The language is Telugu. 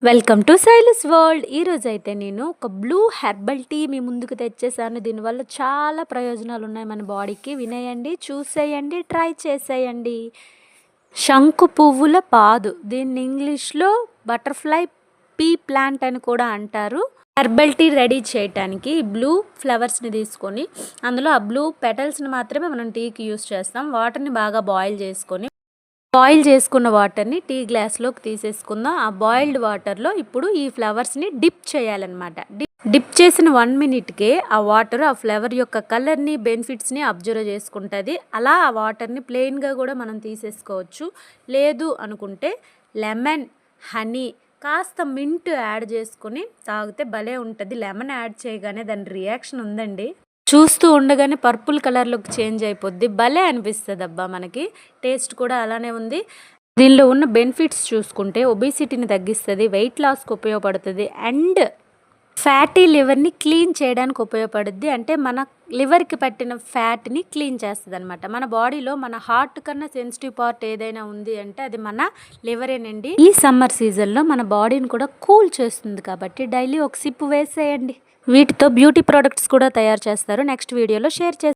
Welcome to Silas world. ఈరోజు అయితే నేను ఒక బ్లూ హెర్బల్ టీ మీ ముందుకు తెచ్చేసాను. దీనివల్ల చాలా ప్రయోజనాలు ఉన్నాయి మన బాడీకి. వినేయండి, చూసేయండి, ట్రై చేసేయండి. శంకు పువ్వుల పాదు, దీన్ని ఇంగ్లీష్లో బటర్ఫ్లై పీ ప్లాంట్ అని కూడా అంటారు. హెర్బల్ టీ రెడీ చేయడానికి బ్లూ ఫ్లవర్స్ని తీసుకొని అందులో ఆ బ్లూ పెటల్స్ని మాత్రమే మనం టీకి యూస్ చేస్తాం. వాటర్ని బాగా బాయిల్ చేసుకున్న వాటర్ని టీ గ్లాస్లోకి తీసేసుకుందాం. ఆ బాయిల్డ్ వాటర్లో ఇప్పుడు ఈ ఫ్లవర్స్ని డిప్ చేయాలన్నమాట. డిప్ చేసిన 1 మినిట్కే ఆ వాటర్ ఆ ఫ్లవర్ యొక్క కలర్ని, బెనిఫిట్స్ని అబ్జర్వ్ చేసుకుంటుంది. అలా ఆ వాటర్ని ప్లెయిన్గా కూడా మనం తీసేసుకోవచ్చు. లేదు అనుకుంటే లెమన్, హనీ, కాస్త మింట్ యాడ్ చేసుకుని తాగితే భలే ఉంటుంది. లెమన్ యాడ్ చేయగానే దాని రియాక్షన్ ఉందండి, చూస్తూ ఉండగానే పర్పుల్ కలర్లోకి చేంజ్ అయిపోద్ది. భలే అనిపిస్తుంది అబ్బా. మనకి టేస్ట్ కూడా అలానే ఉంది. దీనిలో ఉన్న బెనిఫిట్స్ చూసుకుంటే ఒబేసిటీని తగ్గిస్తుంది, వెయిట్ లాస్కి ఉపయోగపడుతుంది, అండ్ ఫ్యాటీ లివర్ని క్లీన్ చేయడానికి ఉపయోగపడుద్ది. అంటే మన లివర్కి పట్టిన ఫ్యాట్ని క్లీన్ చేస్తుంది అనమాట. మన బాడీలో మన హార్ట్ కన్నా సెన్సిటివ్ పార్ట్ ఏదైనా ఉంది అంటే అది మన లివరేనండి. ఈ సమ్మర్ సీజన్లో మన బాడీని కూడా కూల్ చేస్తుంది కాబట్టి డైలీ ఒక సిప్ వేసేయండి. వీటితో బ్యూటీ ప్రోడక్ట్స్ కూడా తయారు చేస్తారు. నెక్స్ట్ వీడియోలో షేర్ చేస్తాను.